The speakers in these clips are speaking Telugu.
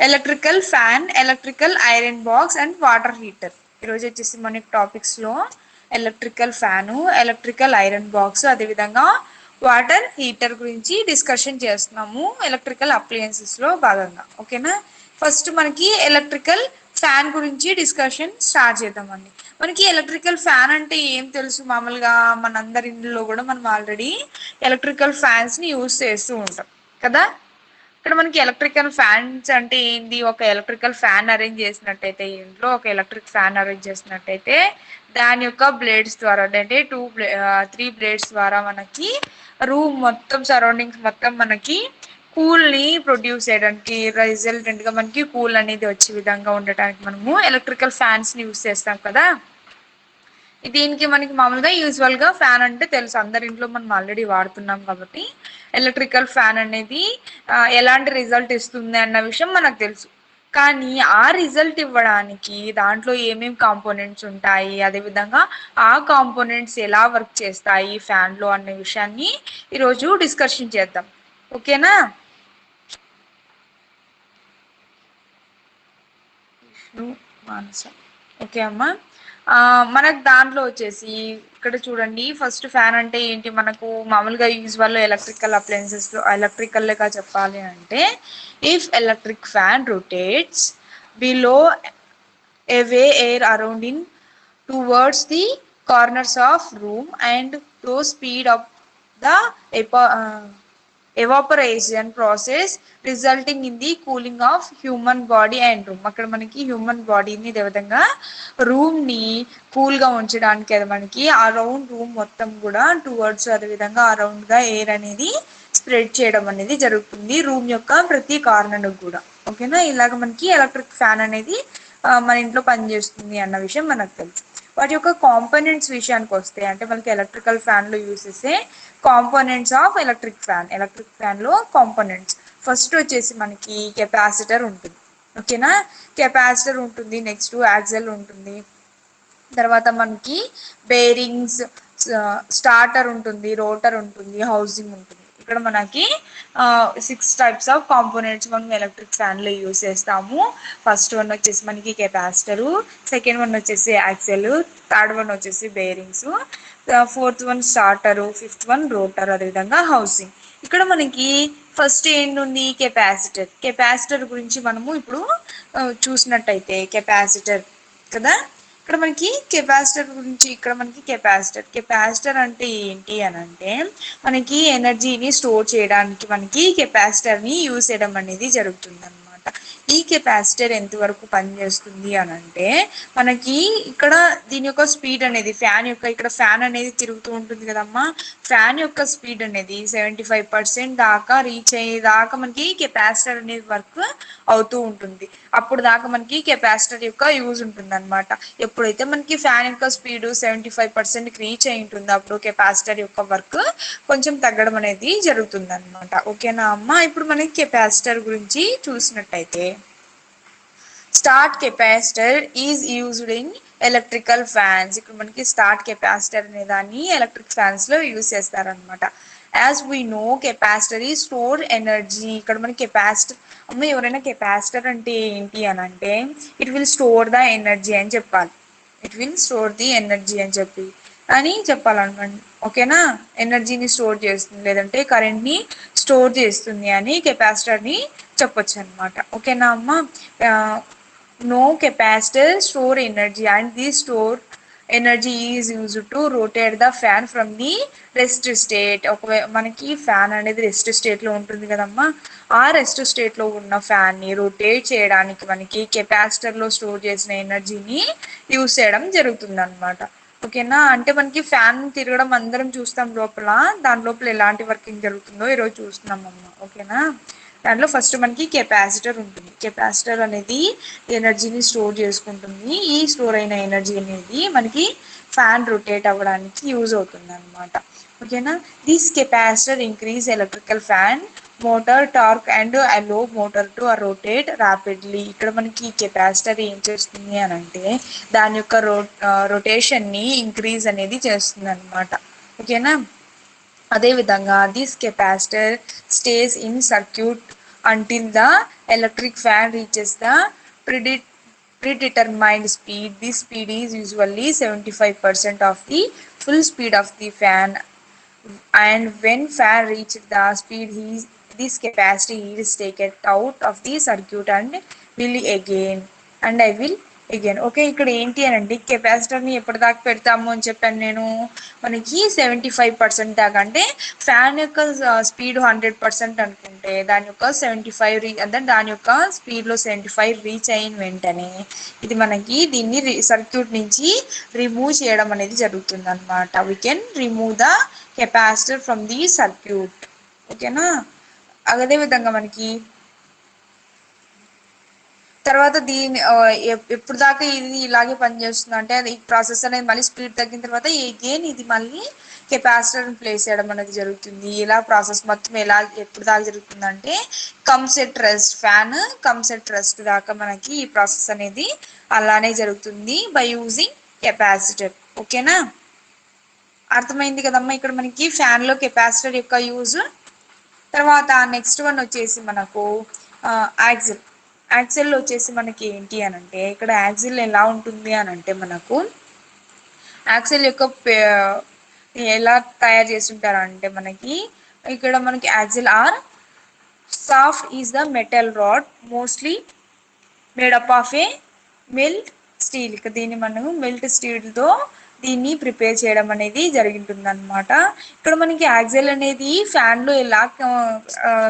Electrical fan, electrical iron box and water heater. ఈరోజు వచ్చేసి మనకి టాపిక్స్లో electrical fan, electrical iron box, అదేవిధంగా వాటర్ హీటర్ గురించి డిస్కషన్ చేస్తున్నాము ఎలక్ట్రికల్ అప్లయన్సెస్లో భాగంగా. ఓకేనా, ఫస్ట్ మనకి ఎలక్ట్రికల్ ఫ్యాన్ గురించి డిస్కషన్ స్టార్ట్ చేద్దామండి. మనకి ఎలక్ట్రికల్ ఫ్యాన్ అంటే ఏం తెలుసు? మామూలుగా మనందరి ఇంట్లో కూడా మనం ఆల్రెడీ ఎలక్ట్రికల్ ఫ్యాన్స్ని యూజ్ చేస్తూ ఉంటాం కదా. ఇక్కడ మనకి ఎలక్ట్రికల్ ఫ్యాన్స్ అంటే ఏంటి? ఒక ఎలక్ట్రికల్ ఫ్యాన్ అరేంజ్ చేసినట్టయితే, ఇంట్లో ఒక ఎలక్ట్రిక్ ఫ్యాన్ అరేంజ్ చేసినట్టయితే దాని యొక్క బ్లేడ్స్ ద్వారా అంటే 3 బ్లేడ్స్ ద్వారా మనకి రూమ్ మొత్తం సరౌండింగ్స్ మొత్తం మనకి కూల్ ని ప్రొడ్యూస్ చేయడానికి, రిజల్టెంట్ గా మనకి కూల్ అనేది వచ్చే విధంగా ఉండటానికి మనము ఎలక్ట్రికల్ ఫ్యాన్స్ ని యూజ్ చేస్తాం కదా. దీనికి మనకి మామూలుగా యూజువల్ గా ఫ్యాన్ అంటే తెలుసు, అందరి ఇంట్లో మనం ఆల్రెడీ వాడుతున్నాం కాబట్టి ఎలక్ట్రికల్ ఫ్యాన్ అనేది ఎలాంటి రిజల్ట్ ఇస్తుంది అన్న విషయం మనకు తెలుసు. కానీ ఆ రిజల్ట్ ఇవ్వడానికి దాంట్లో ఏమేమి కాంపోనెంట్స్ ఉంటాయి, అదేవిధంగా ఆ కాంపోనెంట్స్ ఎలా వర్క్ చేస్తాయి ఫ్యాన్ లో అనే విషయాన్ని ఈరోజు డిస్కషన్ చేద్దాం. ఓకేనా. ఓకే అమ్మా, మనకు దాంట్లో వచ్చేసి ఇక్కడ చూడండి, ఫస్ట్ ఫ్యాన్ అంటే ఏంటి? మనకు మామూలుగా యూజువల్ ఎలక్ట్రికల్ అప్లయన్సెస్ లో ఎలక్ట్రికల్గా చెప్పాలి అంటే, if electric fan rotates below away air around in towards the corners of room and to speed up the evaporation process resulting in the cooling of human body and room. అక్కడ మనకి హ్యూమన్ బాడీని విధంగా రూమ్ ని కూల్ గా ఉంచడానికి అది మనకి అరౌండ్ రూమ్ మొత్తం కూడా టువర్డ్స్ అదేవిధంగా అరౌండ్ గా ఎయిర్ అనేది స్ప్రెడ్ చేయడం అనేది జరుగుతుంది రూమ్ యొక్క ప్రతి కార్నర్ కూడా. ఓకేనా, ఇలాగ మనకి ఎలక్ట్రిక్ ఫ్యాన్ అనేది మన ఇంట్లో పనిచేస్తుంది అన్న విషయం మనకు తెలుసు. వాటి యొక్క కాంపోనెంట్స్ విషయానికి వస్తే, అంటే మనకి ఎలక్ట్రికల్ ఫ్యాన్ లో యూజ్ చేసే కాంపోనెంట్స్ ఆఫ్ ఎలక్ట్రిక్ ఫ్యాన్ లో కాంపోనెంట్స్ ఫస్ట్ వచ్చేసి మనకి కెపాసిటర్ ఉంటుంది. ఓకేనా, కెపాసిటర్ ఉంటుంది, నెక్స్ట్ యాక్సెల్ ఉంటుంది, తర్వాత మనకి బేరింగ్స్, స్టార్టర్ ఉంటుంది, రోటర్ ఉంటుంది, హౌసింగ్ ఉంటుంది. ఇక్కడ మనకి 6 టైప్స్ ఆఫ్ కాంపోనెంట్స్ మనం ఎలక్ట్రిక్ ఫ్యాన్ లో యూజ్ చేస్తాము. ఫస్ట్ వన్ వచ్చేసి మనకి కెపాసిటరు, సెకండ్ వన్ వచ్చేసి యాక్సెల్, థర్డ్ వన్ వచ్చేసి bearings, fourth one starter, fifth one rotor, అదేవిధంగా హౌసింగ్. ఇక్కడ మనకి ఫస్ట్ ఏంటుంది? కెపాసిటర్ గురించి మనము ఇప్పుడు చూసినట్టయితే కెపాసిటర్ కదా. ఇక్కడ మనకి కెపాసిటర్ గురించి, ఇక్కడ మనకి కెపాసిటర్ అంటే ఏంటి అని అంటే, మనకి ఎనర్జీని స్టోర్ చేయడానికి మనకి కెపాసిటర్ ని యూజ్ చేయడం అనేది జరుగుతుంది అనమాట. ఈ కెపాసిటర్ ఎంతవరకు పనిచేస్తుంది అని అంటే, మనకి ఇక్కడ దీని యొక్క స్పీడ్ అనేది ఫ్యాన్ యొక్క, ఇక్కడ ఫ్యాన్ అనేది తిరుగుతూ ఉంటుంది కదమ్మా, ఫ్యాన్ యొక్క స్పీడ్ అనేది 75% దాకా రీచ్ అయ్యేదాకా మనకి కెపాసిటర్ అనేది వర్క్ అవుతూ ఉంటుంది. అప్పుడు దాకా మనకి కెపాసిటర్ యొక్క యూజ్ ఉంటుంది అనమాట. ఎప్పుడైతే మనకి ఫ్యాన్ యొక్క స్పీడ్ 75% రీచ్ అయి ఉంటుందో అప్పుడు కెపాసిటర్ యొక్క వర్క్ కొంచెం తగ్గడం అనేది జరుగుతుంది అనమాట. ఓకేనా అమ్మా. ఇప్పుడు మనకి కెపాసిటర్ గురించి చూసినట్టయితే, start capacitor is used in electrical fans. ఇక్కడ మనకి స్టార్ట్ కెపాసిటర్ అనే దాన్ని ఎలక్ట్రిక్ ఫ్యాన్స్ లో యూజ్ చేస్తారనమాట. యాజ్ వీ నో కెపాసిటర్ ఈ స్టోర్ ఎనర్జీ. ఇక్కడ మనకి కెపాసిటర్, అమ్మ ఎవరైనా కెపాసిటర్ అంటే ఏంటి అని అంటే, it will store the energy అని చెప్పాలి. It will store the energy అని చెప్పాలన్నమాట. ఓకేనా, ఎనర్జీని స్టోర్ చేస్తుంది, లేదంటే కరెంట్ ని స్టోర్ చేస్తుంది అని కెపాసిటర్ ని చెప్పొచ్చు అనమాట. ఓకేనా అమ్మ. no capacitor store energy and this store energy is used to rotate the fan from the rest state. మనకి ఫ్యాన్ అనేది రెస్ట్ స్టేట్ లో ఉంటుంది కదమ్మా, ఆ రెస్ట్ స్టేట్ లో ఉన్న ఫ్యాన్ ని రొటేట్ చేయడానికి మనకి కెపాసిటర్ లో స్టోర్ చేసిన ఎనర్జీని యూజ్ చేయడం జరుగుతుంది అనమాట. ఓకేనా, అంటే మనకి ఫ్యాన్ తిరగడం అందరం చూస్తాం లోపల, దాని లోపల ఎలాంటి వర్కింగ్ జరుగుతుందో ఈరోజు చూస్తున్నాం అమ్మ. ఓకేనా, దాంట్లో ఫస్ట్ మనకి కెపాసిటర్ ఉంటుంది. కెపాసిటర్ అనేది ఎనర్జీని స్టోర్ చేసుకుంటుంది. ఈ స్టోర్ అయిన ఎనర్జీ అనేది మనకి ఫ్యాన్ రొటేట్ అవ్వడానికి యూజ్ అవుతుంది అనమాట. ఓకేనా, this capacitor increase electrical fan motor torque and allow motor to rotate rapidly. ఇక్కడ మనకి కెపాసిటర్ ఏం చేస్తుంది అని అంటే, దాని యొక్క రొటేషన్ ని ఇంక్రీజ్ అనేది చేస్తుంది అనమాట. ఓకేనా, అదేవిధంగా this capacitor stays in circuit until the electric fan reaches the predetermined speed. This speed is usually 75% of the full speed of the fan, and when fan reaches the speed, this capacity is taken out of the circuit and will again and I will again. Okay, ఇక్కడ ఏంటి అని అంటే కెపాసిటర్ని ఎప్పటిదాకా పెడతాము అని చెప్పాను నేను, మనకి 75% దాకా. అంటే ఫ్యాన్ యొక్క స్పీడ్ 100% అనుకుంటే దాని యొక్క 75 అంటే దాని యొక్క స్పీడ్లో 75 రీచ్ అయిన వెంటనే ఇది మనకి దీన్ని సర్క్యూట్ నుంచి రిమూవ్ చేయడం అనేది జరుగుతుంది అనమాట. We can remove the capacitor from the circuit. ఓకేనా, అదే విధంగా మనకి తర్వాత దీని ఎప్పుడు దాకా ఇది ఇలాగే పనిచేస్తుంది అంటే ఈ ప్రాసెస్ అనేది మళ్ళీ స్పీడ్ తగ్గిన తర్వాత అగైన్ ఇది మళ్ళీ కెపాసిటర్ని ప్లేస్ చేయడం అనేది జరుగుతుంది. ఇలా ప్రాసెస్ మొత్తం ఎలా ఎప్పుడు దాకా జరుగుతుంది అంటే comes at rest, fan comes at rest దాకా మనకి ఈ ప్రాసెస్ అనేది అలానే జరుగుతుంది బై యూజింగ్ కెపాసిటర్. ఓకేనా, అర్థమైంది కదమ్మా ఇక్కడ మనకి ఫ్యాన్లో కెపాసిటర్ యొక్క యూజ్. తర్వాత నెక్స్ట్ వన్ వచ్చేసి మనకు యాక్సిల్. యాక్సిల్ వచ్చేసి మనకి ఏంటి అని అంటే ఇక్కడ యాక్సిల్ ఎలా ఉంటుంది అని అంటే మనకు యాక్సిల్ యొక్క ఎలా తయారు చేస్తుంటారు అంటే మనకి ఇక్కడ మనకి axle or shaft is the metal rod mostly made up of a mild steel. ఇక దీన్ని మనము మెల్ట్ స్టీల్తో దీన్ని ప్రిపేర్ చేయడం అనేది జరుగుతుంది అనమాట. ఇక్కడ మనకి యాక్సిల్ అనేది ఫ్యాన్లో ఎలా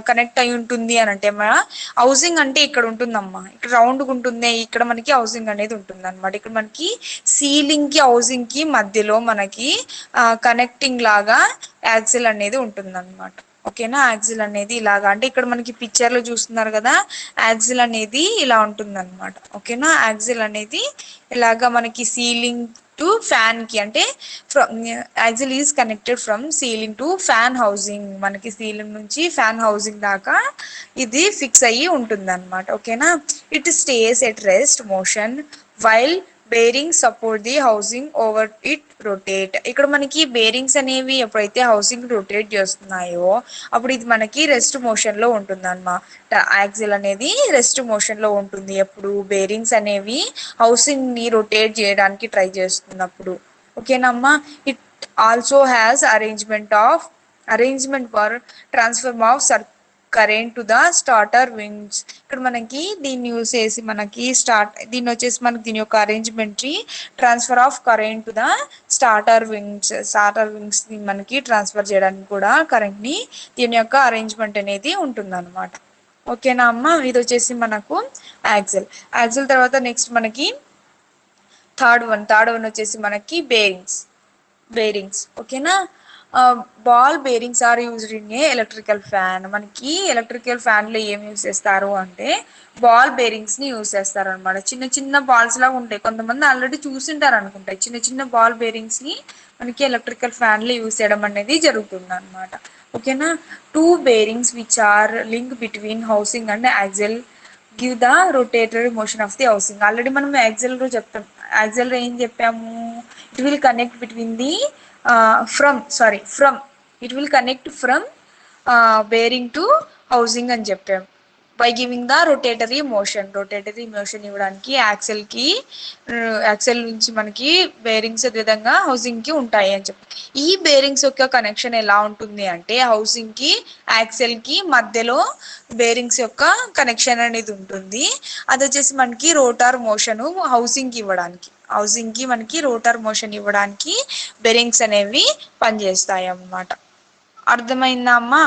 కనెక్ట్ అయి ఉంటుంది అని అంటే మన హౌసింగ్ అంటే ఇక్కడ ఉంటుందమ్మా, ఇక్కడ రౌండ్గా ఉంటుంది, ఇక్కడ మనకి హౌసింగ్ అనేది ఉంటుంది అనమాట. ఇక్కడ మనకి సీలింగ్కి హౌసింగ్కి మధ్యలో మనకి కనెక్టింగ్ లాగా యాక్సిల్ అనేది ఉంటుంది అనమాట. ఓకేనా, యాక్సిల్ అనేది ఇలాగా అంటే ఇక్కడ మనకి పిక్చర్లో చూస్తున్నారు కదా, యాక్సిల్ అనేది ఇలా ఉంటుంది అనమాట. ఓకేనా, యాక్సిల్ అనేది ఇలాగా మనకి సీలింగ్ టు ఫ్యాన్ కి అంటే axle is connected from ceiling to fan housing. మనకి సీలింగ్ నుంచి ఫ్యాన్ హౌసింగ్ దాకా ఇది ఫిక్స్ అయ్యి ఉంటుంది అనమాట. ఓకేనా, it stays at rest motion while bearings support the housing over it rotate. ఇక్కడ మనకి బేరింగ్స్ అనేవి ఎప్పుడైతే హౌసింగ్ రొటేట్ చేస్తున్నాయో అప్పుడు ఇది మనకి రెస్ట్ మోషన్ లో ఉంటుంది అన్నమాట. యాక్సిల్ అనేది రెస్ట్ మోషన్ లో ఉంటుంది ఎప్పుడు బేరింగ్స్ అనేవి హౌసింగ్ ని రొటేట్ చేయడానికి ట్రై చేస్తున్నప్పుడు. ఓకేనమ్మా, it also has arrangement for transfer of current to the starter wings. ఇక్కడ మనకి దీన్ని యూస్ చేసి మనకి దీన్ని వచ్చేసి మనకి దీని యొక్క arrangement transfer of current to the starter wings ని మనకి ట్రాన్స్ఫర్ చేయడానికి కూడా కరెంట్ ని దీని యొక్క అరేంజ్మెంట్ అనేది ఉంటుంది అనమాట. ఓకేనా అమ్మ, ఇది వచ్చేసి మనకు యాక్సిల్ తర్వాత నెక్స్ట్ మనకి థర్డ్ వన్ వచ్చేసి మనకి బేరింగ్స్. ఓకేనా, ball bearings are used in a electrical fan. మనకి ఎలక్ట్రికల్ ఫ్యాన్లో ఏం యూజ్ చేస్తారు అంటే బాల్ బేరింగ్స్ని యూజ్ చేస్తారు అనమాట. చిన్న చిన్న బాల్స్ లాగా ఉంటాయి, కొంతమంది ఆల్రెడీ చూసింటారు అనుకుంటాయి. చిన్న చిన్న బాల్ బేరింగ్స్ని మనకి ఎలక్ట్రికల్ ఫ్యాన్లో యూజ్ చేయడం అనేది జరుగుతుంది అనమాట. ఓకేనా, 2 bearings which are link between housing and axle give the rotatory motion of the housing. Already మనం యాక్సిల్ ఏం చెప్పాము, it will connect between the it will connect from bearing to housing అని చెప్పాం by giving the rotatory motion ఇవ్వడానికి యాక్సెల్ నుంచి మనకి బేరింగ్స్ విధంగా హౌసింగ్ కి ఉంటాయి అని చెప్పి. ఈ బేరింగ్స్ యొక్క కనెక్షన్ ఎలా ఉంటుంది అంటే హౌసింగ్ కి యాక్సెల్ కి మధ్యలో బేరింగ్స్ యొక్క కనెక్షన్ అనేది ఉంటుంది. అది వచ్చేసి మనకి రోటార్ మోషన్ హౌసింగ్ కి మనకి రోటర్ మోషన్ ఇవ్వడానికి బేరింగ్స్ అనేవి పనిచేస్తాయి అన్నమాట. అర్థమైందా అమ్మా?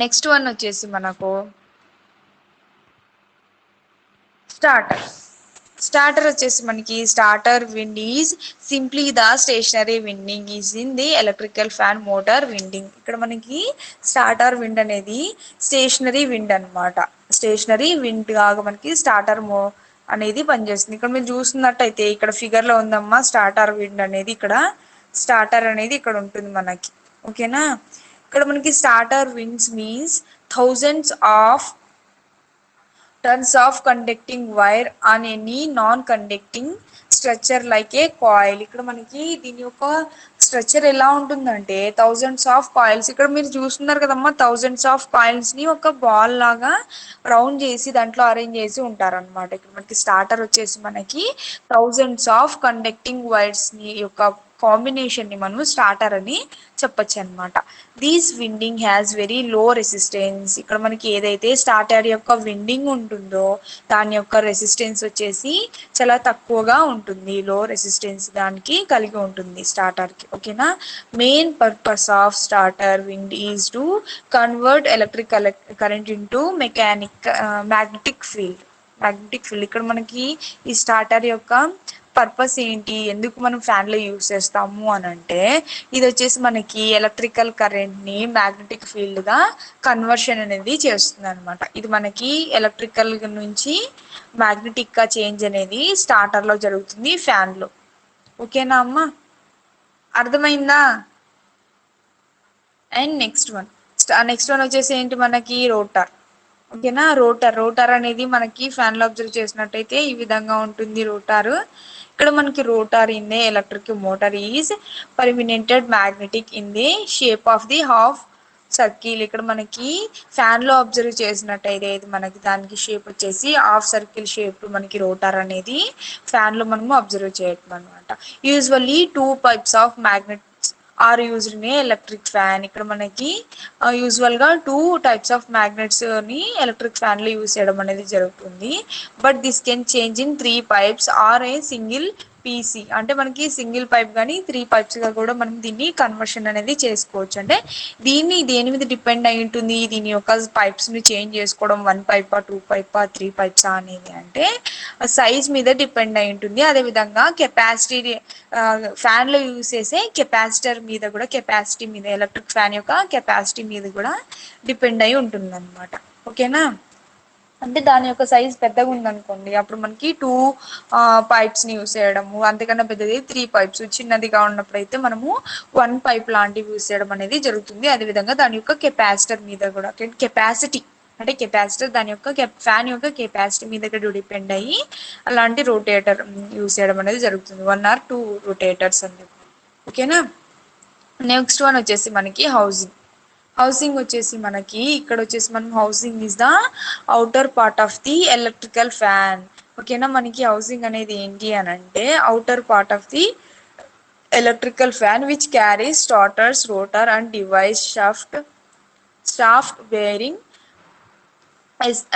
నెక్స్ట్ వన్ వచ్చేసి మనకు స్టార్టర్ వచ్చేసి మనకి starter wind is simply the stationery winding is in the electrical fan motor winding. ఇక్కడ మనకి స్టార్టర్ విండ్ అనేది స్టేషనరీ విండ్ అనమాట. స్టేషనరీ విండ్ కాగా మనకి స్టార్టర్ అనేది పనిచేస్తుంది. ఇక్కడ మీరు చూస్తున్నట్టయితే ఇక్కడ ఫిగర్ లో ఉందమ్మా స్టార్టర్ విండ్ అనేది, ఇక్కడ స్టార్టర్ అనేది ఇక్కడ ఉంటుంది మనకి. ఓకేనా, ఇక్కడ మనకి starter winds means thousands of tons of conducting wire on any non conducting structure like A coil. ఇక్కడ మనకి దీని యొక్క స్ట్రక్చర్ ఎలా ఉంటుందంటే థౌజండ్స్ ఆఫ్ కాయిల్స్, ఇక్కడ మీరు చూస్తున్నారు కదమ్మా, థౌజండ్స్ ఆఫ్ కాయిల్స్ ని ఒక బాల్ లాగా రౌండ్ చేసి దాంట్లో అరేంజ్ చేసి ఉంటారనమాట. ఇక్కడ మనకి స్టార్టర్ వచ్చేసి మనకి థౌజండ్స్ ఆఫ్ కండక్టింగ్ వైర్స్ ని యొక్క కాంబినేషన్ ని మనం స్టార్టర్ అని చెప్పొచ్చు అనమాట. These winding has very low resistance, ఇక్కడ మనకి ఏదైతే స్టార్టర్ యొక్క విండింగ్ ఉంటుందో దాని యొక్క రెసిస్టెన్స్ వచ్చేసి చాలా తక్కువగా ఉంటుంది, లో రెసిస్టెన్స్ దానికి కలిగి ఉంటుంది స్టార్టర్ కి. ఓకేనా. Main purpose of starter wind is to convert electric current into magnetic field. ఇక్కడ మనకి ఈ స్టార్టర్ యొక్క పర్పస్ ఏంటి, ఎందుకు మనం ఫ్యాన్ లో యూజ్ చేస్తాము అని అంటే, ఇది వచ్చేసి మనకి ఎలక్ట్రికల్ కరెంట్ ని మ్యాగ్నెటిక్ ఫీల్డ్ గా కన్వర్షన్ అనేది చేస్తుంది అనమాట. ఇది మనకి ఎలక్ట్రికల్ నుంచి మ్యాగ్నెటిక్ గా చేంజ్ అనేది స్టార్టర్ లో జరుగుతుంది ఫ్యాన్ లో. ఓకేనా అమ్మా, అర్థమైందా? అండ్ నెక్స్ట్ వన్ వచ్చేసి ఏంటి మనకి రోటర్. ఓకేనా. రోటర్ అనేది మనకి ఫ్యాన్ లో అబ్జర్వ్ చేసినట్టయితే ఈ విధంగా ఉంటుంది రోటార్. ఇక్కడ మనకి rotor in the electric motor is permanented magnetic in the shape of the half circle. ఇక్కడ మనకి ఫ్యాన్ లో అబ్జర్వ్ చేసినట్టయితే ఇది మనకి దానికి షేప్ వచ్చేసి హాఫ్ సర్కిల్ షేప్ మనకి రోటర్ అనేది ఫ్యాన్ లో మనము అబ్జర్వ్ చేయటం అనమాట. Usually 2 pipes of magnets are used in electric fan. ఇక్కడ మనకి యూజువల్ గా 2 types ఆఫ్ మ్యాగ్నెట్స్ ని ఎలక్ట్రిక్ ఫ్యాన్ లో యూజ్ చేయడం అనేది జరుగుతుంది. But this can change in 3 pipes or a single piece. అంటే మనకి సింగిల్ పైప్ కానీ 3 pipes గా కూడా మనం దీన్ని కన్వర్షన్ అనేది చేసుకోవచ్చు. అంటే దీన్ని దేని మీద డిపెండ్ అయి ఉంటుంది, దీని యొక్క పైప్స్ ని చేంజ్ చేసుకోవడం 1 pipe 2 pipe 3 pipes అనేది అంటే సైజ్ మీద డిపెండ్ అయి ఉంటుంది. అదే విధంగా కెపాసిటీ, ఫ్యాన్ లో యూజ్ చేసే కెపాసిటర్ మీద కూడా, కెపాసిటీ మీద, ఎలక్ట్రిక్ ఫ్యాన్ యొక్క కెపాసిటీ మీద కూడా డిపెండ్ అయి ఉంటుంది అనమాట. ఓకేనా. అంటే దాని యొక్క సైజ్ పెద్దగా ఉందనుకోండి, అప్పుడు మనకి 2 pipes ని యూస్ చేయడము, అంతకన్నా పెద్దది 3 pipes, చిన్నదిగా ఉన్నప్పుడు అయితే మనము 1 pipe లాంటివి యూస్ చేయడం అనేది జరుగుతుంది. అదేవిధంగా దాని యొక్క కెపాసిటర్ మీద కూడా, కెపాసిటీ అంటే కెపాసిటర్ దాని యొక్క ఫ్యాన్ యొక్క కెపాసిటీ మీద కూడా డిపెండ్ అయ్యి అలాంటి రొటేటర్ యూస్ చేయడం అనేది జరుగుతుంది. 1 or 2 రొటేటర్స్ అని. ఓకేనా. నెక్స్ట్ వన్ వచ్చేసి మనకి హౌసింగ్ వచ్చేసి మనకి ఇక్కడ వచ్చేసి మనం housing is the outer part of the electrical fan. ఓకేనా. మనకి హౌసింగ్ అనేది ఏంటి అని అంటే outer part of the electrical fan which carries starters, rotor and device shaft bearing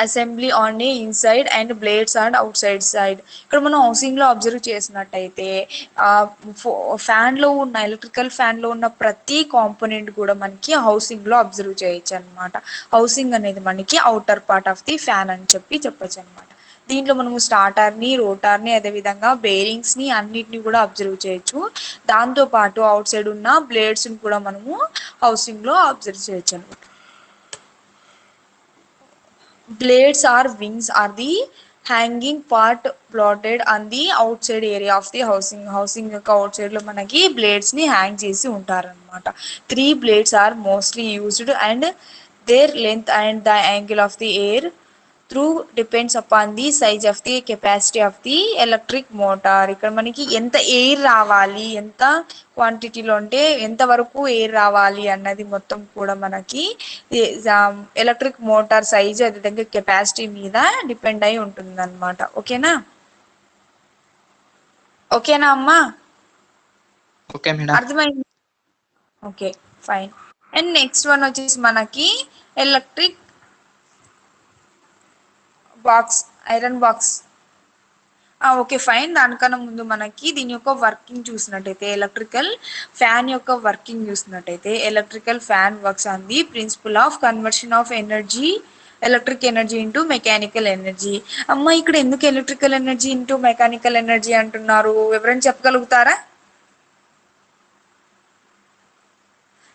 assembly on a inside and blades and out side. ఇక్కడ మనం హౌసింగ్ లో అబ్జర్వ్ చేసినట్టయితే ఫ్యాన్ లో ఉన్న ఎలక్ట్రికల్ ఫ్యాన్ లో ఉన్న ప్రతి కాంపోనెంట్ కూడా మనకి హౌసింగ్ లో అబ్జర్వ్ చేయొచ్చు అనమాట. హౌసింగ్ అనేది మనకి outer part of the fan అని చెప్పొచ్చు అనమాట. దీంట్లో మనము స్టార్టర్ ని, రోటర్ ని, అదే విధంగా బేరింగ్స్ ని అన్నిటిని కూడా అబ్జర్వ్ చేయొచ్చు. దాంతో పాటు అవుట్ సైడ్ ఉన్న బ్లేడ్స్ ని కూడా మనము హౌసింగ్ లో అబ్జర్వ్ చేయొచ్చు అనమాట. Blades or wings are the hanging part plotted on the outside area of the housing. Housing యొక్క అవుట్ సైడ్ లో మనకి బ్లేడ్స్ ని హ్యాంగ్ చేసి ఉంటారనమాట. 3 blades are mostly used and their length and the angle of the air through depends upon the size of the capacity of the electric motor. ఇక్కడ మనకి ఎంత ఎయిర్ రావాలి, ఎంత క్వాంటిటీలో అంటే ఎంత వరకు ఎయిర్ రావాలి అన్నది మొత్తం కూడా మనకి ఎలక్ట్రిక్ మోటార్ సైజ్, అదేవిధంగా కెపాసిటీ మీద డిపెండ్ అయి ఉంటుంది అనమాట. ఓకేనా. ఓకేనా అమ్మా, ఓకే మేడం. అర్థమైంది. Okay fine. And next one వచ్చేసి మనకి electric box, iron box. Okay fine. దానికన్నా ముందు మనకి దీని యొక్క వర్కింగ్ చూసినట్టయితే, ఎలక్ట్రికల్ ఫ్యాన్ యొక్క వర్కింగ్ చూసినట్టయితే, electrical fan works on the principle of conversion of electric energy into mechanical energy. అమ్మ ఇక్కడ ఎందుకు electrical energy into mechanical energy అంటున్నారు, ఎవరైనా చెప్పగలుగుతారా?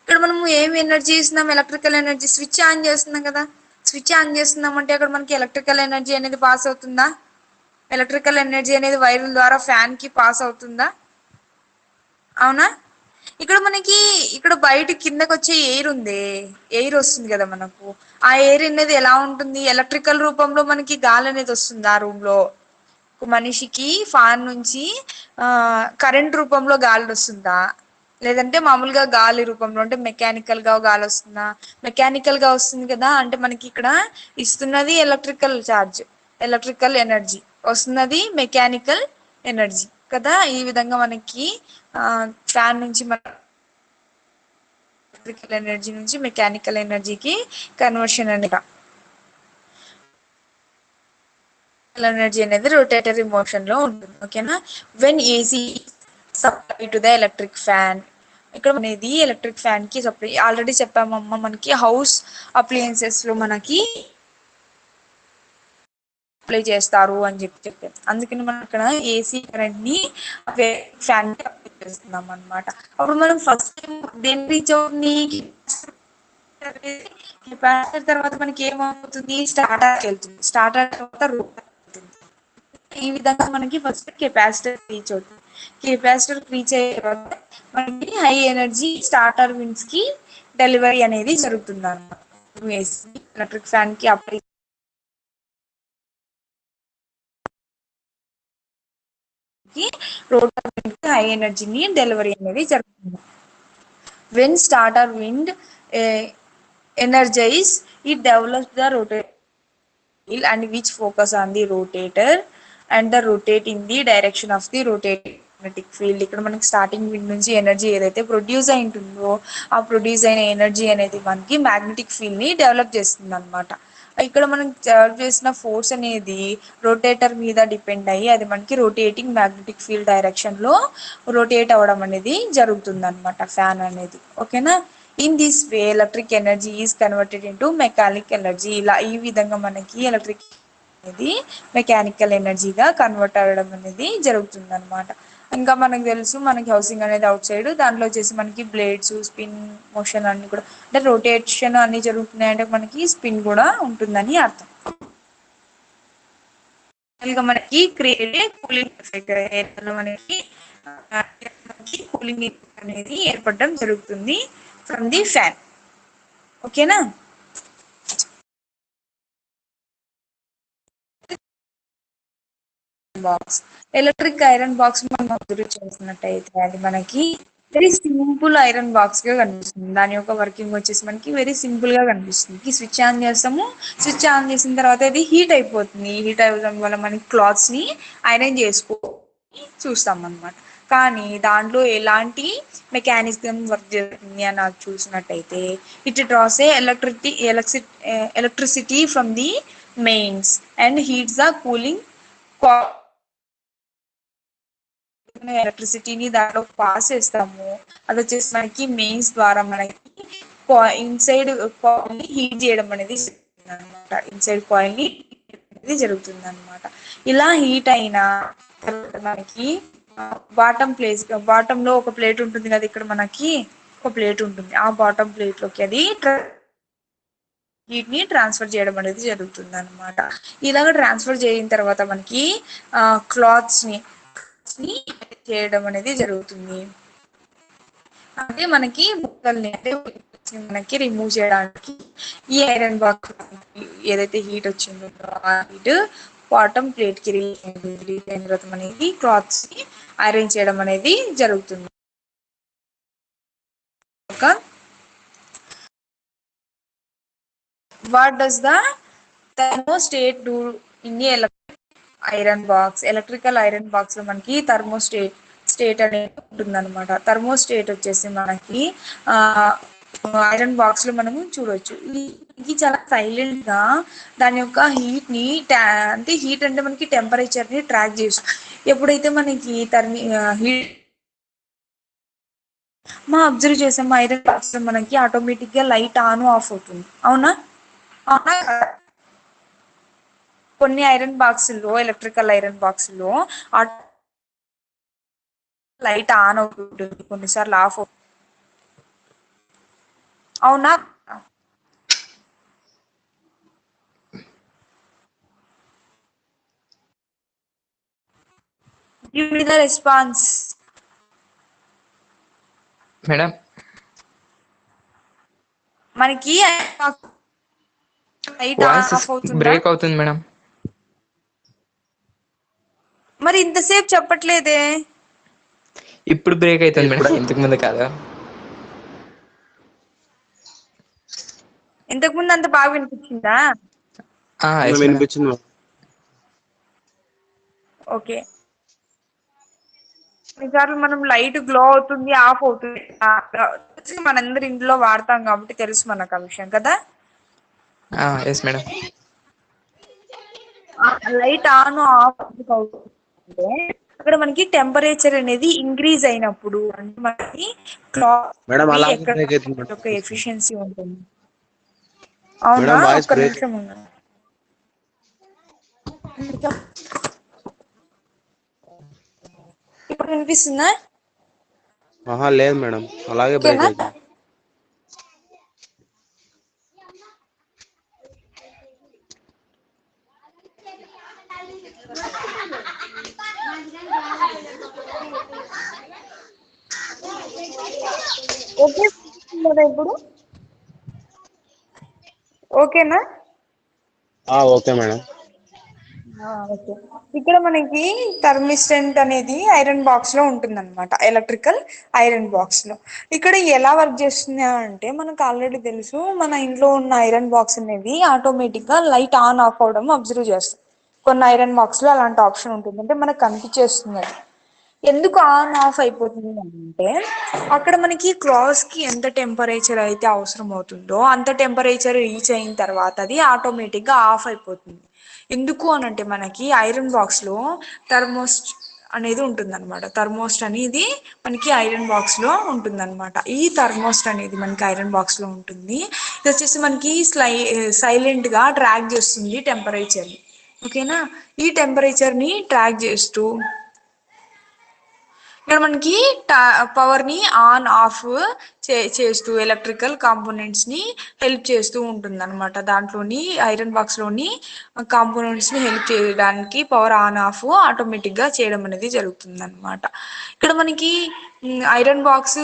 ఇక్కడ మనము ఏమి ఎనర్జీ ఇస్తున్నాం, ఎలక్ట్రికల్ ఎనర్జీ. స్విచ్ ఆన్ చేస్తున్నాం కదా, స్విచ్ ఆన్ చేస్తున్నాం అంటే అక్కడ మనకి ఎలక్ట్రికల్ ఎనర్జీ అనేది పాస్ అవుతుందా? ఎలక్ట్రికల్ ఎనర్జీ అనేది వైర్ల ద్వారా ఫ్యాన్ కి పాస్ అవుతుందా? అవునా. ఇక్కడ మనకి ఇక్కడ బయట కిందకి వచ్చే ఎయిర్ ఉంది, ఎయిర్ వస్తుంది కదా మనకు. ఆ ఎయిర్ అనేది ఎలా ఉంటుంది, ఎలక్ట్రికల్ రూపంలో మనకి గాలి అనేది వస్తుంది ఆ రూమ్ లో. మనిషికి ఫ్యాన్ నుంచి కరెంట్ రూపంలో గాలి వస్తుందా? లేదంటే మామూలుగా గాలి రూపంలో అంటే మెకానికల్ గా గాలి వస్తుందా? మెకానికల్ గా వస్తుంది కదా, అంటే మనకి ఇక్కడ ఇస్తున్నది ఎలక్ట్రికల్ ఛార్జ్, ఎలక్ట్రికల్ ఎనర్జీ, వస్తున్నది మెకానికల్ ఎనర్జీ కదా. ఈ విధంగా మనకి ఫ్యాన్ నుంచి మన ఎలక్ట్రికల్ ఎనర్జీ నుంచి మెకానికల్ ఎనర్జీకి కన్వర్షన్ అనేది. ఎనర్జీ అనేది రొటేటరీ మోషన్ లో ఉంటుంది. ఓకేనా. When AC supply to the electric fan, ఇక్కడ అనేది ఎలక్ట్రిక్ ఫ్యాన్ కి సప్లై. ఆల్రెడీ చెప్పామమ్మ మనకి హౌస్ అప్లయన్సెస్ లో మనకి అప్లై చేస్తారు అని చెప్పారు. అందుకని మనం ఇక్కడ ఏసీ కరెంట్ ని ఫ్యాన్ కి అప్లై చేస్తున్నాం అనమాట. అప్పుడు మనం ఫస్ట్ దేని రీచ్ అవుతుంది, కెపాసిటర్ తర్వాత మనకి ఏమవుతుంది, స్టార్టర్ వెళ్తుంది, స్టార్టర్ తర్వాత రోటర్ అవుతుంది. ఈ విధంగా మనకి ఫస్ట్ కెపాసిటర్ రీచ్ అవుతుంది. కెపాసిటర్ రీచ్ అయ్యే తర్వాత మనకి హై ఎనర్జీ స్టార్టర్ విన్స్ కి డెలివరీ అనేది జరుగుతుంది అన్నమాట. ఎలక్ట్రిక్ ఫ్యాన్ కి అప్లై రోటర్ విండ్ కి హై ఎనర్జీని డెలివరీ అనేది జరుగుతుంది. When starter wind energize, it develops the rotator wheel and which focus on the rotator and the rotate in the direction of the rotating magnetic field. ఇక్కడ మనకి స్టార్టింగ్ విండ్ నుంచి ఎనర్జీ ఏదైతే ప్రొడ్యూస్ అయి ఉంటుందో ఆ ప్రొడ్యూస్ అయిన ఎనర్జీ అనేది మనకి మ్యాగ్నెటిక్ ఫీల్డ్ ని డెవలప్ చేస్తుంది అనమాట. ఇక్కడ మనం డెవలప్ చేసిన ఫోర్స్ అనేది రొటేటర్ మీద డిపెండ్ అయ్యి అది మనకి రొటేటింగ్ మ్యాగ్నెటిక్ ఫీల్డ్ డైరెక్షన్ లో రొటేట్ అవ్వడం అనేది జరుగుతుంది అనమాట ఫ్యాన్ అనేది. ఓకేనా. In this way electric energy is converted into mechanic energy. ఇలా ఈ విధంగా మనకి ఎలక్ట్రిక్ అనేది మెకానికల్ ఎనర్జీగా కన్వర్ట్ అవ్వడం అనేది జరుగుతుంది అనమాట. ఇంకా మనకు తెలుసు మనకి హౌసింగ్ అనేది అవుట్ సైడ్, దాంట్లో వచ్చేసి మనకి బ్లేడ్స్, స్పిన్ మోషన్ అన్ని కూడా, అంటే రొటేషన్ అన్ని జరుగుతున్నాయి అంటే మనకి స్పిన్ కూడా ఉంటుందని అర్థం. మనకి క్రియేట్ కూలింగ్ ఎఫెక్ట్ మనకి కూలింగ్ అనేది ఏర్పడడం జరుగుతుంది ఫ్రమ్ ది ఫ్యాన్. ఓకేనా. బాక్స్, ఎలక్ట్రిక్ ఐరన్ బాక్స్ మనం అబ్జర్వ్ చేసినట్టయితే అది మనకి వెరీ సింపుల్ ఐరన్ బాక్స్ గా కనిపిస్తుంది. దాని యొక్క వర్కింగ్ వచ్చేసి మనకి వెరీ సింపుల్ గా కనిపిస్తుంది. స్విచ్ ఆన్ చేస్తాము, స్విచ్ ఆన్ చేసిన తర్వాత అది హీట్ అయిపోతుంది. హీట్ అవ్వడం వల్ల మనకి క్లాత్స్ ని ఐరన్ చేసుకో చూస్తాం అనమాట. కానీ దాంట్లో ఎలాంటి మెకానిజం వర్క్ చేస్తుంది అని నాకు చూసినట్టయితే it draws a electricity from the mains and heats the cooling ఎలక్ట్రిసిటీని దాంట్లో పాస్ చేస్తాము. అది వచ్చేసి మనకి మెయిన్స్ ద్వారా మనకి ఇన్సైడ్ కాయిల్ ని హీట్ చేయడం అనేది జరుగుతుంది అనమాట. ఇన్సైడ్ కాయిల్ ని అనేది జరుగుతుంది అనమాట. ఇలా హీట్ అయిన తర్వాత మనకి బాటమ్ లో ఒక ప్లేట్ ఉంటుంది కదా, ఇక్కడ మనకి ఒక ప్లేట్ ఉంటుంది. ఆ బాటమ్ ప్లేట్ లోకి అది హీట్ ని ట్రాన్స్ఫర్ చేయడం అనేది జరుగుతుంది అనమాట. ఇలాగ ట్రాన్స్ఫర్ చేయిన తర్వాత మనకి క్లాత్స్ ని చేయడం అనేది జరుగుతుంది. అంటే మనకి ముక్కల్ని అంటే మనకి రిమూవ్ చేయడానికి ఈ ఐరన్ బాక్స్ ఏదైతే హీట్ వచ్చిందో ఆ హీట్ బాటమ్ ప్లేట్ కి రిలీజ్ అయిన తర్వాత మనకి క్లాత్స్ ని ఐరన్ చేయడం అనేది జరుగుతుంది. What does the thermostat do in iron box? Electrical iron box లో మనకి స్టేట్ అనేది ఉంటుంది అనమాట. థర్మోస్టేట్ వచ్చేసి మనకి ఐరన్ బాక్స్ లో మనము చూడొచ్చు. ఇది చాలా సైలెంట్ గా దాని యొక్క హీట్ ని అంటే హీట్ అంటే మనకి టెంపరేచర్ ని ట్రాక్ చేస్తాం. ఎప్పుడైతే మనకి హీట్ అబ్జర్వ్ చేసాం ఐరన్ బాక్స్ లో మనకి ఆటోమేటిక్ గా లైట్ ఆన్ ఆఫ్ అవుతుంది. అవునా అవునా. కొన్ని ఐరన్ బాక్సుల్లో ఎలక్ట్రికల్ ఐరన్ బాక్సుల్లో లైట్ ఆన్ అవుతుంటుంది, కొన్నిసార్లు ఆఫ్ అవుతుంది. అవునా. Give me the response. Madam మనకి లైట్ వాయిస్ ఆఫ్ అవుతుందా? బ్రేక్ అవుతుంది మేడం. మరి ఇంతసేపు చెప్పట్లేదే. ఇప్పుడు బ్రేక్ అవుతుంది మేడం, ఇంతకు ముందు కాదా? ఇంతకు ముందు అంత బాగా వినిపించిందా? Yes madam. వినిపించింది. ఓకే. కొన్నిసార్లు మనం లైట్ గ్లో అవుతుంది, ఆఫ్ అవుతుంది, మనందరి ఇంట్లో వాడతాం కాబట్టి తెలుసు మనకు ఆ విషయం కదా. Yes madam. Light on off అవుతుంది అక్కడ మనకి టెంపరేచర్ అనేది ఇంక్రీజ్ అయినప్పుడు అంటే మనకి మేడం క్లాక్ అలాగే ఎక్కడ బ్రేక్ అవుతుంది మేడం యొక్క వాయిస్. ఎఫిషియన్సీ ఉంటుంది. అవునా, మేడం వాయిస్ ఒక్క బ్రేక్. నిమిషం ఉన్నా. ఇప్పుడు వినిపిస్తుందా? లేదు మేడం, అలాగే బ్రేక్ ఓకేనా? అవుతుంది. ఓకే ఇప్పుడు ఓకేనా? Okay madam. ఓకే. ఇక్కడ మనకి థర్మిస్టెంట్ అనేది ఐరన్ బాక్స్ లో ఉంటుంది అనమాట, ఎలక్ట్రికల్ ఐరన్ బాక్స్ లో. ఇక్కడ ఎలా వర్క్ చేస్తుంది అంటే మనకు ఆల్రెడీ తెలుసు, మన ఇంట్లో ఉన్న ఐరన్ బాక్స్ అనేది ఆటోమేటిక్ గా లైట్ ఆన్ ఆఫ్ అవడం అబ్జర్వ్ చేస్తాం. కొన్ని ఐరన్ బాక్స్ లో అలాంటి ఆప్షన్ ఉంటుంది, అంటే మనకు కనిపించేస్తుంది. ఎందుకు ఆన్ ఆఫ్ అయిపోతుంది అంటే అక్కడ మనకి క్లాస్ కి ఎంత టెంపరేచర్ అయితే అవసరం అవుతుందో అంత టెంపరేచర్ రీచ్ అయిన తర్వాత అది ఆటోమేటిక్ గా ఆఫ్ అయిపోతుంది. ఎందుకు అనంటే మనకి ఐరన్ బాక్స్ లో థర్మోస్ట్ అనేది ఉంటుందన్నమాట. థర్మోస్ట్ అనేది మనకి ఐరన్ బాక్స్ లో ఉంటుందన్నమాట. ఈ థర్మోస్ట్ అనేది మనకి ఐరన్ బాక్స్ లో ఉంటుంది. ఇది వచ్చేసి మనకి సైలెంట్ గా ట్రాక్ చేస్తుంది టెంపరేచర్. ఓకేనా? ఈ టెంపరేచర్ ని ట్రాక్ చేస్తూ ఇక్కడ మనకి పవర్ ని ఆన్ ఆఫ్ చేస్తూ ఎలక్ట్రికల్ కాంపోనెంట్స్ ని హెల్ప్ చేస్తూ ఉంటుంది అనమాట. దాంట్లోని ఐరన్ బాక్స్ లోని కాంపోనెంట్స్ ని హెల్ప్ చేయడానికి పవర్ ఆన్ ఆఫ్ ఆటోమేటిక్ గా చేయడం అనేది జరుగుతుంది అనమాట. ఇక్కడ మనకి ఐరన్ బాక్స్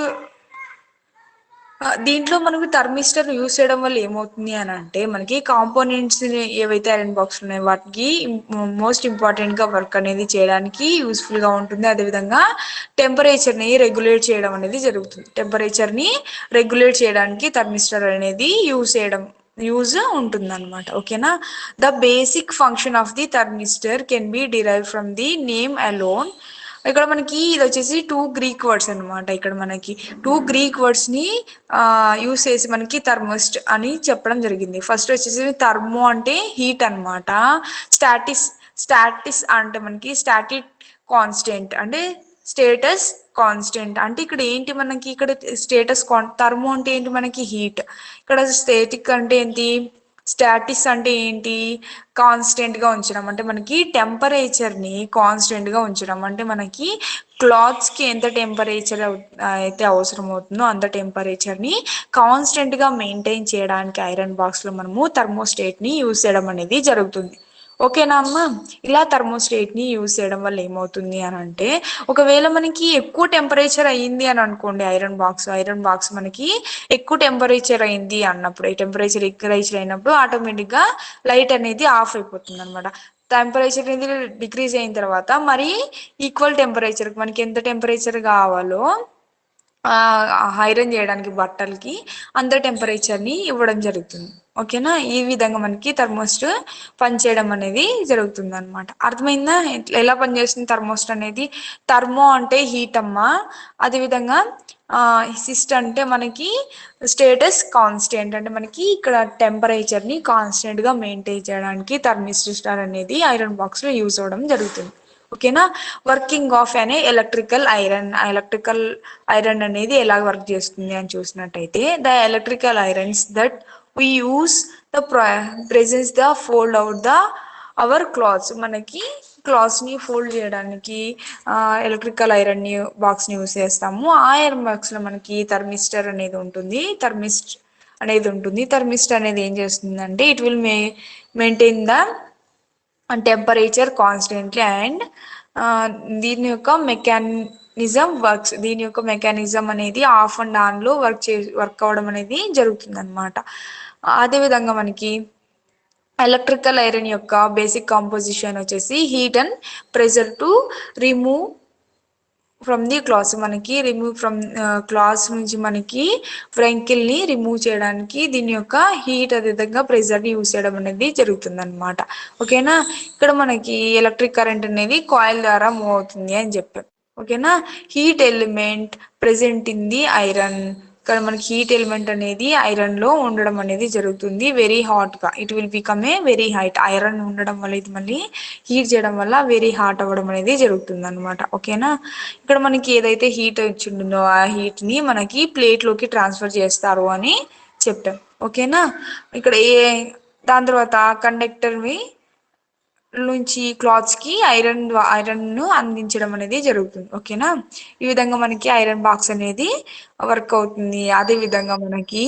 దీంట్లో మనకు థర్మిస్టర్ యూస్ చేయడం వల్ల ఏమవుతుంది అని అంటే మనకి కాంపోనెంట్స్ ఏవైతే ఐరన్ బాక్స్ ఉన్నాయో వాటికి మోస్ట్ ఇంపార్టెంట్ గా వర్క్ అనేది చేయడానికి యూస్ఫుల్ గా ఉంటుంది. అదేవిధంగా టెంపరేచర్ ని రెగ్యులేట్ చేయడం అనేది జరుగుతుంది. టెంపరేచర్ ని రెగ్యులేట్ చేయడానికి థర్మిస్టర్ అనేది యూజ్ ఉంటుంది అనమాట. ఓకేనా? The basic function of the thermistor can be derive from the name alone. ఇక్కడ మనకి ఇది వచ్చేసి 2 గ్రీక్ వర్డ్స్ అనమాట. ఇక్కడ మనకి 2 గ్రీక్ వర్డ్స్ ని యూస్ చేసి మనకి థర్మోస్ట్ అని చెప్పడం జరిగింది. ఫస్ట్ వచ్చేసి థర్మో అంటే హీట్ అనమాట. స్టాటిస్ అంటే మనకి స్టాటిక్ కాన్స్టెంట్ అంటే స్టేటస్ కాన్స్టెంట్ అంటే ఇక్కడ ఏంటి మనకి ఇక్కడ స్టేటస్ థర్మో అంటే ఏంటి మనకి హీట్. ఇక్కడ స్టాటిక్ అంటే ఏంటి, స్టాటిస్ అంటే ఏంటి, కాన్స్టెంట్ గా ఉంచడం అంటే మనకి టెంపరేచర్ ని కాన్స్టెంట్ గా ఉంచడం. అంటే మనకి క్లాత్స్ కి ఎంత టెంపరేచర్ అయితే అవసరం అవుతుందో అంత టెంపరేచర్ ని కాన్స్టెంట్ గా మెయింటైన్ చేయడానికి ఐరన్ బాక్స్ లో మనము థర్మోస్టేట్ ని యూజ్ చేయడం అనేది జరుగుతుంది. ఓకేనా అమ్మా? ఇలా థర్మోస్టేట్ ని యూజ్ చేయడం వల్ల ఏమవుతుంది అని అంటే ఒకవేళ మనకి ఎక్కువ టెంపరేచర్ అయ్యింది అని అనుకోండి, ఐరన్ బాక్స్ మనకి ఎక్కువ టెంపరేచర్ అయింది అన్నప్పుడు, ఈ టెంపరేచర్ ఎక్కువ అయినప్పుడు ఆటోమేటిక్ గా లైట్ అనేది ఆఫ్ అయిపోతుంది అనమాట. టెంపరేచర్ అనేది డిక్రీజ్ అయిన తర్వాత మరి ఈక్వల్ టెంపరేచర్ మనకి ఎంత టెంపరేచర్ కావాలో ఐరన్ చేయడానికి బట్టలకి అంత టెంపరేచర్ ని ఇవ్వడం జరుగుతుంది. ఓకేనా? ఈ విధంగా మనకి థర్మోస్ట్ పనిచేయడం అనేది జరుగుతుంది అనమాట. అర్థమైందా ఎలా పనిచేస్తుంది థర్మోస్ట్ అనేది? థర్మో అంటే హీట్ అమ్మా. అదేవిధంగా సిస్ట్ అంటే మనకి స్టేటస్ కాన్స్టెంట్ అంటే మనకి ఇక్కడ టెంపరేచర్ ని కాన్స్టెంట్ గా మెయింటైన్ చేయడానికి థర్మిస్టర్ అనేది ఐరన్ బాక్స్ లో యూజ్ అవ్వడం జరుగుతుంది. ఓకేనా? వర్కింగ్ ఆఫ్ అనే ఎలక్ట్రికల్ ఐరన్ అనేది ఎలా వర్క్ చేస్తుంది అని చూసినట్టయితే the electrical irons that we use the presence the fold out the our cloths. మనకి క్లాత్స్ ని ఫోల్డ్ చేయడానికి ఎలక్ట్రికల్ ఐరన్ బాక్స్ ని యూస్ చేస్తాము. ఆ ఐరన్ బాక్స్ లో మనకి థర్మిస్టర్ అనేది ఉంటుంది. థర్మిస్ట్ అనేది ఏం చేస్తుందంటే it will maintain the temperature constantly and దీని యొక్క మెకానిజం అనేది ఆఫ్ అండ్ ఆన్ లో వర్క్ అవడం అనేది జరుగుతుంది అనమాట. అదేవిధంగా మనకి ఎలక్ట్రికల్ ఐరన్ యొక్క బేసిక్ కాంపోజిషన్ వచ్చేసి heat and pressure to remove from the class మనకి రిమూవ్ ఫ్రమ్ క్లాస్ నుంచి మనకి ఫ్రంకిల్ ని రిమూవ్ చేయడానికి దీని యొక్క హీట్ అదే విధంగా ప్రెజర్ ని యూస్ చేయడం అనేది జరుగుతుంది అనమాట. ఓకేనా, ఇక్కడ మనకి ఎలక్ట్రిక్ కరెంట్ అనేది కాయిల్ ద్వారా మూవ్ అవుతుంది అని చెప్పాం. ఓకేనా, heat element present in the iron. ఇక్కడ మనకి హీట్ ఎలిమెంట్ అనేది ఐరన్ లో ఉండడం అనేది జరుగుతుంది వెరీ హాట్ గా. It will become a very height. Iron ఉండడం వల్ల ఇది మళ్ళీ హీట్ చేయడం వల్ల వెరీ హాట్ అవ్వడం అనేది జరుగుతుంది అనమాట. ఓకేనా, ఇక్కడ మనకి ఏదైతే హీట్ వచ్చిందో ఆ హీట్ ని మనకి ప్లేట్ లోకి ట్రాన్స్ఫర్ చేస్తారు అని చెప్పాం. ఓకేనా, ఇక్కడ దాని తర్వాత కండక్టర్ నుంచి క్లాత్స్ కి ఐరన్ ను అందించడం అనేది జరుగుతుంది. ఓకేనా, ఈ విధంగా మనకి ఐరన్ బాక్స్ అనేది వర్క్ అవుతుంది. అదే విధంగా మనకి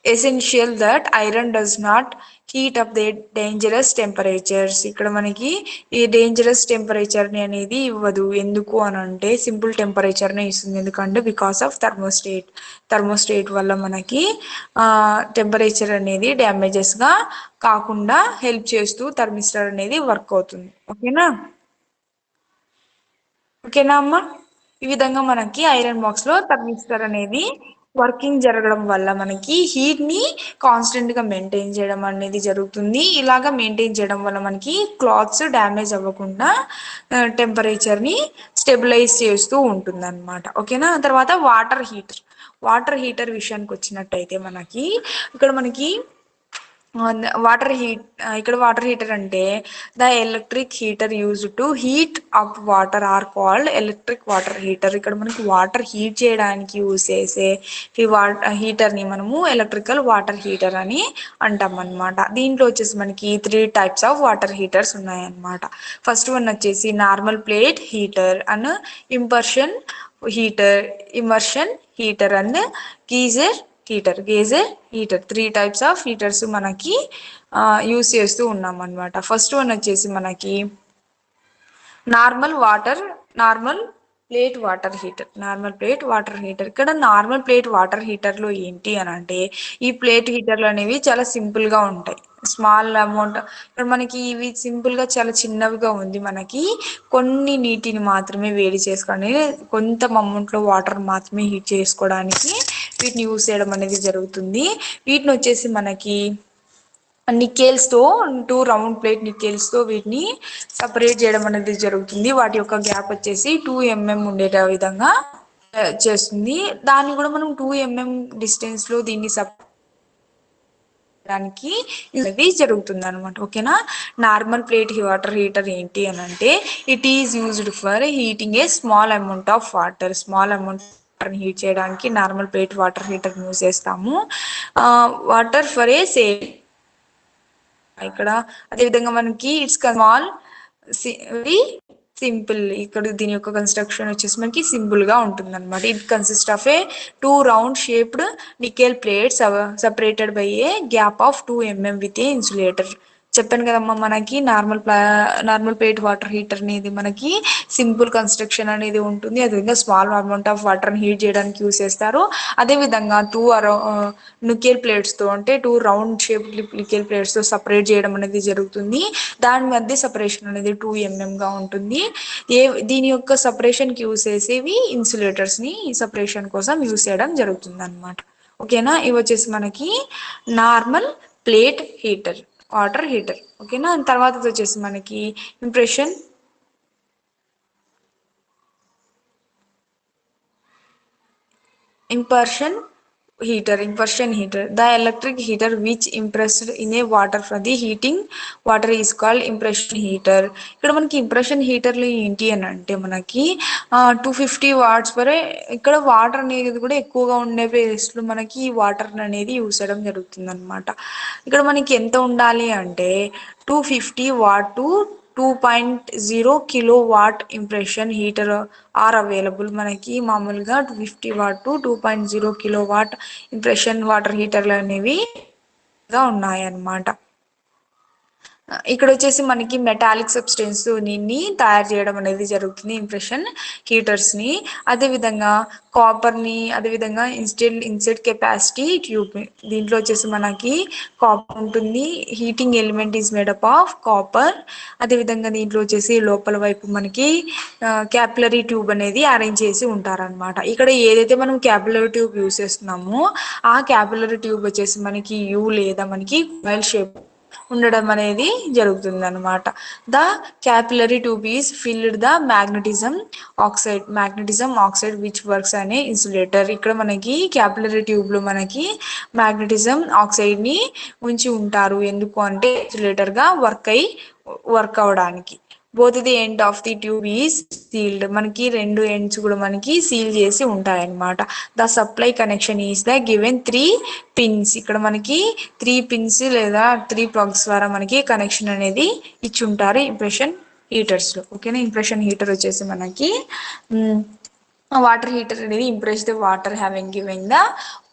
essential that iron does not heat up the dangerous temperatures. ఇక్కడ మనకి ఈ డేంజరస్ టెంపరేచర్ ని అనేది ఇవ్వదు. ఎందుకు అని అంటే సింపుల్ టెంపరేచర్ నే ఇస్తుంది. ఎందుకంటే బికాస్ ఆఫ్ థర్మోస్టేట్ వల్ల మనకి టెంపరేచర్ అనేది డ్యామేజెస్ గా కాకుండా హెల్ప్ చేస్తూ థర్మిస్టర్ అనేది వర్క్ అవుతుంది. ఓకేనా అమ్మా, ఈ విధంగా మనకి ఐరన్ బాక్స్ లో థర్మిస్టర్ అనేది వర్కింగ్ జరగడం వల్ల మనకి హీట్ ని కాన్స్టెంట్ గా మెయింటైన్ చేయడం అనేది జరుగుతుంది. ఇలాగా మెయింటైన్ చేయడం వల్ల మనకి క్లాత్స్ డ్యామేజ్ అవ్వకుండా టెంపరేచర్ ని స్టెబిలైజ్ చేస్తూ ఉంటుంది అనమాట. ఓకేనా, తర్వాత వాటర్ హీటర్ విషయానికి వచ్చినట్టయితే మనకి ఇక్కడ మనకి ఇక్కడ వాటర్ హీటర్ అంటే the electric heater used to heat up water are called electric water heater. ఇక్కడ మనకి వాటర్ హీట్ చేయడానికి యూజ్ చేసే ఈ హీటర్ ని మనము ఎలక్ట్రికల్ వాటర్ హీటర్ అని అంటాం అనమాట. దీంట్లో వచ్చేసి మనకి 3 టైప్స్ ఆఫ్ వాటర్ హీటర్స్ ఉన్నాయన్నమాట. ఫస్ట్ వన్ వచ్చేసి normal plate heater and immersion immersion heater and geyser heater 3 types of heaters మనకి యూస్ చేస్తూ ఉన్నాం అనమాట. ఫస్ట్ వన్ వచ్చేసి మనకి నార్మల్ ప్లేట్ వాటర్ హీటర్. ఇక్కడ నార్మల్ ప్లేట్ వాటర్ హీటర్ లో ఏంటి అని అంటే ఈ ప్లేట్ హీటర్లు అనేవి చాలా సింపుల్ గా ఉంటాయి. స్మాల్ అమౌంట్ ఇక్కడ మనకి ఇవి సింపుల్ గా చాలా చిన్నవిగా ఉంది. మనకి కొన్ని నీటిని మాత్రమే వేడి చేసుకొని కొంత అమౌంట్ లో వాటర్ మాత్రమే హీట్ చేసుకోవడానికి వీటిని యూస్ చేయడం అనేది జరుగుతుంది. వీటిని వచ్చేసి మనకి నికెల్స్ తో 2 రౌండ్ ప్లేట్ నికెల్స్ తో వీటిని సపరేట్ చేయడం అనేది జరుగుతుంది. వాటి యొక్క గ్యాప్ వచ్చేసి 2 mm ఉండేట విధంగా చేస్తుంది. దాన్ని కూడా మనం 2 mm డిస్టెన్స్ లో దీన్ని ఇది జరుగుతుంది అనమాట. ఓకేనా, నార్మల్ ప్లేట్ వాటర్ హీటర్ ఏంటి అని అంటే it is used for heating a small amount of water. Heat చేయడానికి normal plate water heater use చేస్తాము. వాటర్ ఫర్ ఏ సేవ్ ఇక్కడ అదే విధంగా మనకి ఇట్స్ స్మాల్ వెరీ సింపుల్. ఇక్కడ దీని యొక్క కన్స్ట్రక్షన్ వచ్చేసి మనకి సింపుల్ గా ఉంటుంది అనమాట. It consist of A 2 round shaped nickel plates separated by A gap of 2 mm with a insulator. చెప్పాను కదమ్మా, మనకి నార్మల్ ప్లేట్ వాటర్ హీటర్ అనేది మనకి సింపుల్ కన్స్ట్రక్షన్ అనేది ఉంటుంది. అదేవిధంగా small amount of water heat చేయడానికి యూస్ చేస్తారు. అదే విధంగా 2 నికెల్ ప్లేట్స్ తో అంటే 2 రౌండ్ షేప్ నికెల్ ప్లేట్స్ తో సపరేట్ చేయడం అనేది జరుగుతుంది. దాని మధ్య సపరేషన్ అనేది 2 mm గా ఉంటుంది. దీని యొక్క సపరేషన్ కి యూస్ చేసేవి ఇన్సులేటర్స్ ని సపరేషన్ కోసం యూస్ చేయడం జరుగుతుంది అనమాట. ఓకేనా, ఇవి వచ్చేసి మనకి normal plate heater water heater. ఓకేనా, తర్వాత వచ్చేసి మనకి impression immersion heater. The electric heater which impressed in a water for the heating water is called impression heater. ఇక్కడ మనకి ఇంప్రెషన్ హీటర్లు ఏంటి అని అంటే మనకి 250 watts పరే ఇక్కడ వాటర్ అనేది కూడా ఎక్కువగా ఉండే ప్లేస్ లో మనకి వాటర్ అనేది యూస్ చేయడం జరుగుతుంది అనమాట. ఇక్కడ మనకి ఎంత ఉండాలి అంటే 250 watt to 2.0 kilowatt impression heater are available. మనకి మామూలుగా 250 watt to 2.0 kilowatt impression water హీటర్లు అనేవి ఉన్నాయి అన్నమాట. ఇక్కడ వచ్చేసి మనకి మెటాలిక్ సబ్స్టెన్స్ ని తయారు చేయడం అనేది జరుగుతుంది ఇంప్రెషన్ హీటర్స్ ని. అదే విధంగా కాపర్ ని, అదే విధంగా ఇన్సెట్ కెపాసిటీ ట్యూబ్, దీంట్లో వచ్చేసి మనకి కాపర్ ఉంటుంది. Heating element is made up of copper. అదే విధంగా దీంట్లో వచ్చేసి లోపల వైపు మనకి క్యాపిలరీ ట్యూబ్ అనేది అరేంజ్ చేసి ఉంటారనమాట. ఇక్కడ ఏదైతే మనం క్యాపిలరీ ట్యూబ్ యూస్ చేస్తున్నామో ఆ క్యాపిలరీ ట్యూబ్ వచ్చేసి మనకి యూ లేదా మనకి కాయిల్ షేప్ ఉండడం అనేది జరుగుతుంది అనమాట. The capillary tube is filled the magnetism oxide which works అనే ఇన్సులేటర్. ఇక్కడ మనకి క్యాపిలరీ ట్యూబ్ లో మనకి మ్యాగ్నెటిజం ఆక్సైడ్ ని ఉంచి ఉంటారు. ఎందుకు అంటే ఇన్సులేటర్ గా వర్క్ అవడానికి. Both the end of the tube is sealed. మనకి రెండు ఎండ్స్ కూడా మనకి సీల్ చేసి ఉంటాయన్నమాట. The supply connection is the given 3 pins. ఇక్కడ మనకి 3 పిన్స్ లేదా 3 ప్లగ్స్ ద్వారా మనకి కనెక్షన్ అనేది ఇచ్చి ఉంటారు ఇంప్రెషన్ హీటర్స్ లో. ఓకేనా. ఇంప్రెషన్ హీటర్ వచ్చేసి మనకి వాటర్ హీటర్ అనేది impress the water having giving the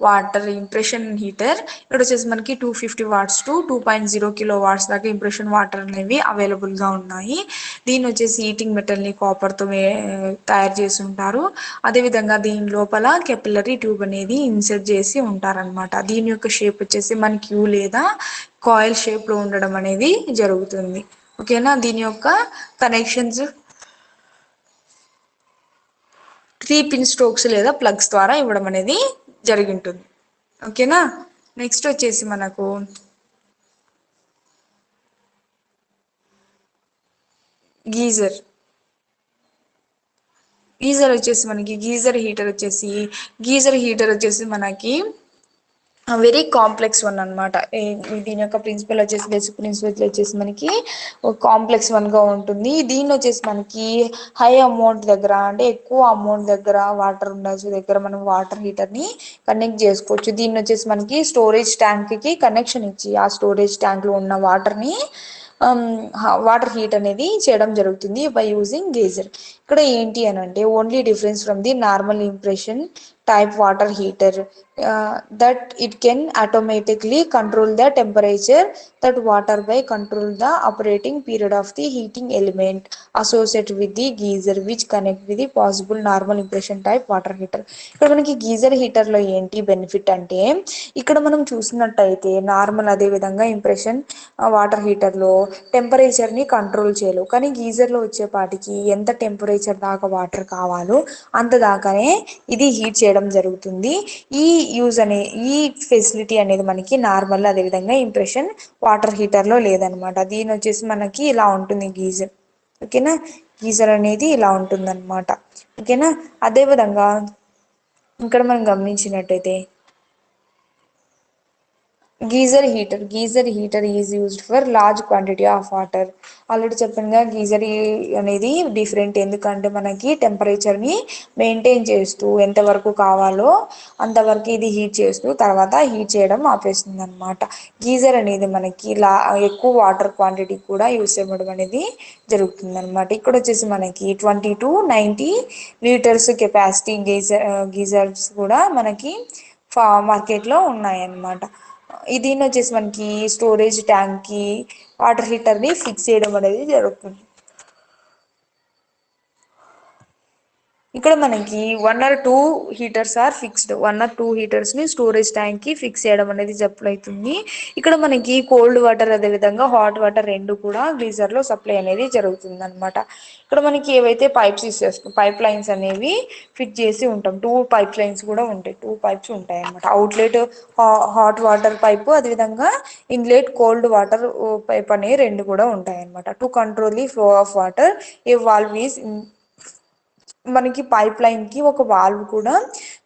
water impression heater. ఇక్కడ వచ్చేసి మనకి 250 వాట్స్ టు 2.0 కిలో వాట్స్ దాకా ఇంప్రెషన్ వాటర్ అనేవి అవైలబుల్ గా ఉన్నాయి. దీని వచ్చేసి హీటింగ్ మెటల్ ని కాపర్ తో తయారు చేసి ఉంటారు. అదే విధంగా దీని లోపల కెపిలరీ ట్యూబ్ అనేది ఇన్సర్ట్ చేసి ఉంటారనమాట. దీని యొక్క షేప్ వచ్చేసి మనకి యూ లేదా కాయిల్ షేప్ లో ఉండడం అనేది జరుగుతుంది. ఓకేనా. దీని యొక్క కనెక్షన్స్ 3 పిన్ స్ట్రోక్స్ లేదా ప్లగ్స్ ద్వారా ఇవ్వడం అనేది జరిగి ఉంటుంది. ఓకేనా. నెక్స్ట్ వచ్చేసి మనకు గీజర్ వచ్చేసి మనకి గీజర్ హీటర్ వచ్చేసి మనకి వెరీ కాంప్లెక్స్ వన్ అనమాట. దీని యొక్క ప్రిన్సిపల్ వచ్చేసి బేసిక్ ప్రిన్సిపల్ వచ్చేసి మనకి కాంప్లెక్స్ వన్ గా ఉంటుంది. దీన్ని వచ్చేసి మనకి హై అమౌంట్ దగ్గర అంటే ఎక్కువ అమౌంట్ దగ్గర వాటర్ ఉండాల్సిన దగ్గర మనం వాటర్ హీటర్ ని కనెక్ట్ చేసుకోవచ్చు. దీన్ని వచ్చేసి మనకి స్టోరేజ్ ట్యాంక్ కి కనెక్షన్ ఇచ్చి ఆ స్టోరేజ్ ట్యాంక్ లో ఉన్న వాటర్ ని వాటర్ హీట్ అనేది చేయడం జరుగుతుంది బై యూజింగ్ గీజర్. ఇక్కడ ఏంటి అని అంటే only difference from the normal impression type water heater that it can automatically control the temperature that water by control the operating period of the heating element associated with the geyser which connect with the possible normal impression type water heater. ఇక్కడ మనకి గీజర్ హీటర్ లో ఏంటి బెనిఫిట్ అంటే ఇక్కడ మనం చూసినట్టయితే నార్మల్ అదే విధంగా ఇంప్రెషన్ వాటర్ హీటర్ లో టెంపరేచర్ ని కంట్రోల్ చేయలేవు. కానీ గీజర్ లో వచ్చేపాటికి ఎంత టెంపరేచర్ దాకా వాటర్ కావాలో అంత దాకానే ఇది హీట్ చేయడం జరుగుతుంది. ఈ ఫెసిలిటీ అనేది మనకి నార్మల్ అదే విధంగా ఇంప్రెషన్ వాటర్ హీటర్ లో లేదనమాట. దీని వచ్చేసి మనకి ఇలా ఉంటుంది గీజర్. ఓకేనా. గీజర్ అనేది ఇలా ఉంటుంది అనమాట. ఓకేనా. అదే విధంగా ఇక్కడ మనం గమనించినట్టయితే geyser heater is used for large quantity of water. Already చెప్పినగా గీజర్ అనేది డిఫరెంట్. ఎందుకంటే మనకి టెంపరేచర్ ని మెయింటైన్ చేస్తూ ఎంతవరకు కావాలో అంతవరకు ఇది హీట్ చేస్తూ తర్వాత హీట్ చేయడం ఆపేస్తుంది అనమాట. గీజర్ అనేది మనకి ఎక్కువ వాటర్ క్వాంటిటీ కూడా యూస్ చేయడం అనేది జరుగుతుంది అనమాట. ఇక్కడ వచ్చేసి మనకి 20 to 90 లీటర్స్ కెపాసిటీ గీజర్స్ కూడా మనకి మార్కెట్ లో ఉన్నాయన్నమాట. దీన్ని వచ్చేసి మనకి స్టోరేజ్ ట్యాంక్ కి వాటర్ హీటర్ ని ఫిక్స్ చేయడం అనేది జరుగుతుంది. ఇక్కడ మనకి 1 or 2 heaters are fixed. 1 or 2 heaters ని స్టోరేజ్ ట్యాంక్ కి ఫిక్స్ చేయడం అనేది అవుతుంది. ఇక్కడ మనకి కోల్డ్ వాటర్ అదే విధంగా హాట్ వాటర్ రెండు కూడా గీజర్ లో సప్లై అనేది జరుగుతుంది అనమాట. ఇక్కడ మనకి ఏవైతే పైప్ లైన్స్ అనేవి ఫిట్ చేసి ఉంటాం. 2 పైప్ లైన్స్ కూడా ఉంటాయి. 2 పైప్స్ ఉంటాయి అనమాట. అవుట్లెట్ హాట్ వాటర్ పైప్ అదే విధంగా ఇన్లెట్ కోల్డ్ వాటర్ పైప్ అనేవి రెండు కూడా ఉంటాయి అనమాట. To control the flow of water A valve is మనకి పైప్ లైన్ కి ఒక వాల్వ్ కూడా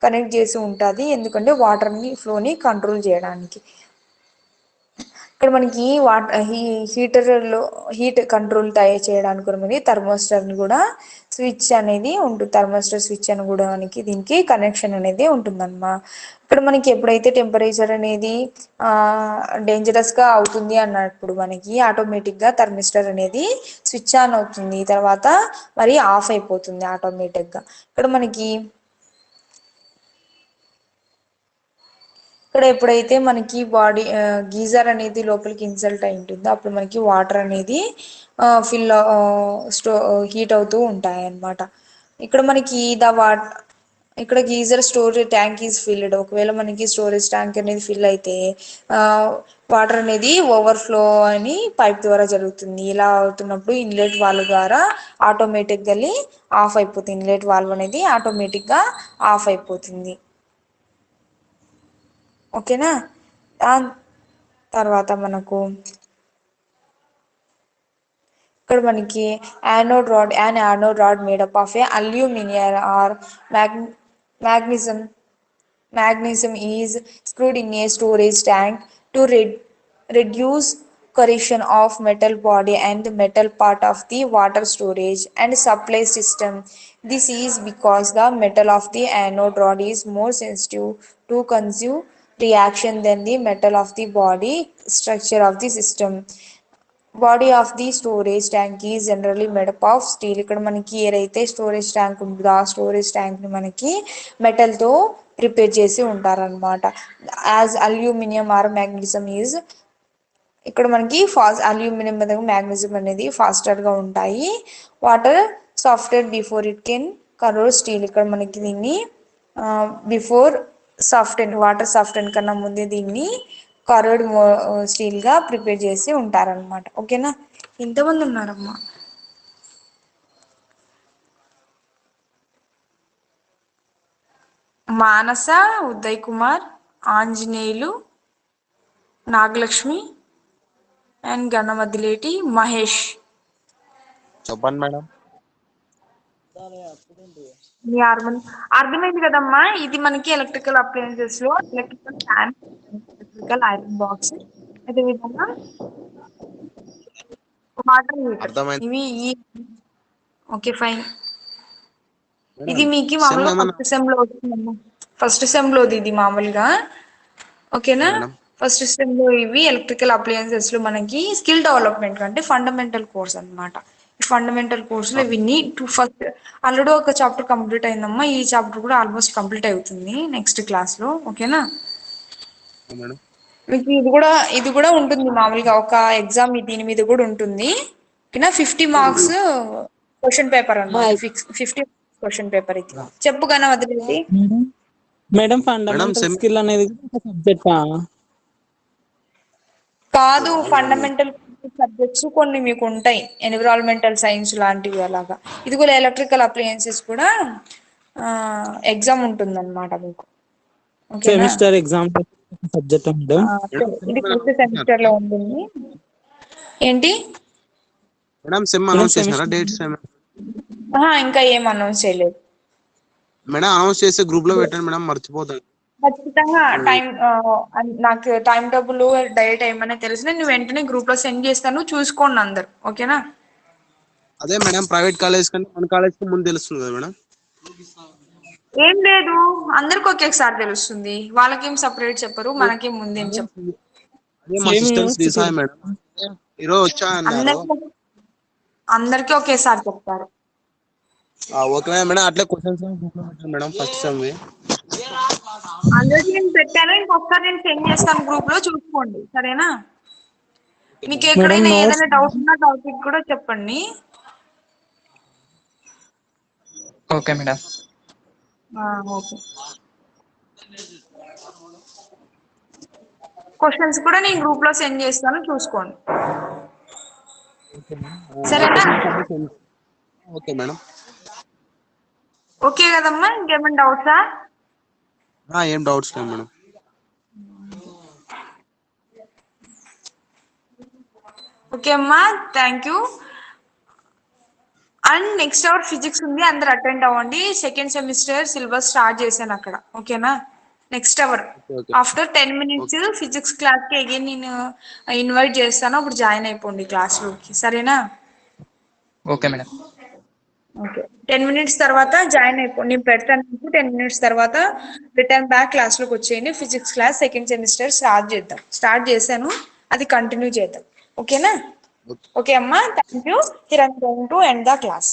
కనెక్ట్ చేసి ఉంటుంది. ఎందుకంటే వాటర్ ని ఫ్లో ని కంట్రోల్ చేయడానికి. ఇక్కడ మనకి హీటర్ లో హీట్ కంట్రోల్ చేయడానికి మనకి థర్మోస్టర్ ని కూడా స్విచ్ అనేది ఉంటుంది. థర్మోస్టర్ స్విచ్ అని కూడా మనకి దీనికి కనెక్షన్ అనేది ఉంటుందన్నమాట. ఇక్కడ మనకి ఎప్పుడైతే టెంపరేచర్ అనేది డేంజరస్ గా అవుతుంది అన్నప్పుడు మనకి ఆటోమేటిక్ గా థర్మిస్టర్ అనేది స్విచ్ ఆన్ అవుతుంది. తర్వాత మరి ఆఫ్ అయిపోతుంది ఆటోమేటిక్ గా. ఇక్కడ మనకి ఇక్కడ ఎప్పుడైతే మనకి బాడీ గీజర్ అనేది లోపలికి ఇన్సల్ట్ అయి ఉంటుందో అప్పుడు మనకి వాటర్ అనేది ఫిల్ హీట్ అవుతూ ఉంటాయి అన్నమాట. ఇక్కడ మనకి ఇక్కడ geyser storage tank is filled. ఒకవేళ మనకి స్టోరేజ్ ట్యాంక్ అనేది ఫిల్ అయితే వాటర్ అనేది ఓవర్ఫ్లో అని పైప్ ద్వారా జరుగుతుంది. ఇలా అవుతున్నప్పుడు ఇన్లెట్ వాల్వ్ ద్వారా ఆటోమేటిక్గా ఆఫ్ అయిపోతుంది. ఇన్లెట్ వాల్వ్ అనేది ఆటోమేటిక్గా ఆఫ్ అయిపోతుంది. ఓకేనా. దాని తర్వాత మనకు ఇక్కడ మనకి anode rod made up of a aluminium or magnesium is screwed in a storage tank to reduce corrosion of metal body and metal part of the water storage and supply system. This is because the metal of the anode rod is more sensitive to consume reaction than the metal of the body structure of the system. Body of the storage tank ఈ జనరల్లీ మేడప్ ఆఫ్ స్టీల్. ఇక్కడ మనకి ఏదైతే స్టోరేజ్ ట్యాంక్ ఉంటుందో ఆ స్టోరేజ్ ట్యాంక్ ని మనకి మెటల్ తో ప్రిపేర్ చేసి ఉంటారనమాట. As aluminium or magnesium is ఇక్కడ మనకి అల్యూమినియం మీద మ్యాగ్నీషియం అనేది ఫాస్టర్ గా ఉంటాయి. Water software before it can corrode steel. ఇక్కడ మనకి దీన్ని బిఫోర్ వాటర్ సాఫ్ట్వేర్ కన్నా ముందే దీన్ని కరోడ్ స్టీల్ గా ప్రిపేర్ చేసి ఉంటారనమాట. ఓకేనా. ఇంతమంది ఉన్నారమ్మా. మానస, ఉదయ్ కుమార్, ఆంజనేయులు, నాగలక్ష్మి అండ్ గణమదిలేటి మహేష్. చెప్పండి మేడం. అర్థమైంది కదమ్మా. ఇది మనకి ఎలక్ట్రికల్ అప్లయన్సెస్ లో electrical fan, electrical iron box, అదే విధంగా వాటర్ హీటర్. ఇవి ఓకే ఫైన్. ఇది మీకు మామూలుగా ఫస్ట్ సెమ్ లోది ఇది మామూలుగా. ఓకేనా. ఫస్ట్ సెమ్ లో ఇవి ఎలక్ట్రికల్ అప్లయన్సెస్ లో మనకి స్కిల్ డెవలప్మెంట్ అంటే ఫండమెంటల్ కోర్స్ అన్నమాట. ఈ ఫండమెంటల్ కోర్స్ లో ఇవన్నీ ఫస్ట్ ఆల్రెడీ ఒక చాప్టర్ కంప్లీట్ అయిందమ్మా. ఈ చాప్టర్ కూడా ఆల్మోస్ట్ కంప్లీట్ అవుతుంది నెక్స్ట్ క్లాస్ లో. ఓకేనా. మీకు ఇది కూడా ఉంటుంది మామూలుగా ఒక ఎగ్జామ్ దీని మీద కూడా ఉంటుంది. ఓకేనా. 50 మార్క్స్ క్వశ్చన్ పేపర్ అన్నమాట. 50 క్వశ్చన్ పేపర్ ఇది. చెప్పు కన్నా వదిలేది మేడం. ఫండమెంటల్ స్కిల్ అనేది ఒక సబ్జెక్టా? కాదు, ఫండమెంటల్ సబ్జెక్ట్స్ కొన్ని మీకు ఉంటాయి, ఎన్విరాన్మెంటల్ సైన్స్ లాంటివి అలాగా. ఇది కూడా ఎలక్ట్రికల్ అప్లయన్సెస్ కూడా ఎగ్జామ్ ఉంటుంది అనమాట మీకు. Semester exam subject madam. ఇది ఫస్ట్ సెమిస్టర్ లో ఉంటుంది. ఏంటి మేడం సెమ్ అనౌన్స్ చేశారా డేట్స్? ఇంకా ఏం అనౌన్స్ చేయలేదు మేడం. అనౌన్స్ చేస్తే గ్రూప్ లో పెట్టండి మేడం, మర్చిపోతాను. ఖచ్చితంగా నాకు టైం టేబుల్ డైరెక్ట్ ఏమన్నా తెలిసిన నేను వెంటనే గ్రూప్ లో సెండ్ చేస్తాను, చూసుకోండి అందరు. ఓకేనా. అదే మేడం, ప్రైవేట్ కాలేజ్ కంటే మన కాలేజ్ కి ముందు తెలుస్తుంది కదా మేడం. ఏం లేదు, అందరికి ఒకేసారి తెలుస్తుంది. వాళ్ళకేం సపరేట్ చెప్పరు, మనకేం ముందేం చెప్పరు. అందరికి ఒకేసారి చెప్తారు. Okay madam. అట్లే క్వశ్చన్స్ మేడం ఫస్ట్ సెమ్ అందరికి నేను పెట్టాను. ఇంకొకసారి నేను సెండ్ చేస్తాను గ్రూప్ లో, చూసుకోండి. సరేనా. మీకు ఎక్కడైనా ఏదైనా డౌట్ ఉన్నా టాపిక్ కూడా చెప్పండి. Okay madam. ఓకే. క్వశ్చన్స్ కూడా నేను గ్రూప్ లో సెండ్ చేస్తాను, చూసుకోండి. సరేనా. Okay madam. ఓకే కదమ్మా. ఇంకేమైనా డౌట్సా? ఏం డౌట్స్ లేవు మేడం. ఓకే అమ్మా, thank you. And next hour physics ఉంది, అందరు అటెండ్ అవ్వండి. సెకండ్ సెమిస్టర్ సిలబస్ స్టార్ట్ చేశాను అక్కడ. ఓకేనా. Next hour after 10 minutes physics class కి అగైన్ నేను ఇన్వైట్ చేస్తాను, అప్పుడు జాయిన్ అయిపోండి క్లాస్ లోకి. సరేనా. Okay madam. ఓకే. 10 minutes తర్వాత జాయిన్ అయిపోండి. నేను పెడతాను. 10 minutes తర్వాత రిటర్న్ బ్యాక్ క్లాస్ లోకి వచ్చేయండి. Physics class second semester start చేశాను, అది కంటిన్యూ చేద్దాం. ఓకేనా. ఓకే అమ్మా, thank you. Here I am going to end the class.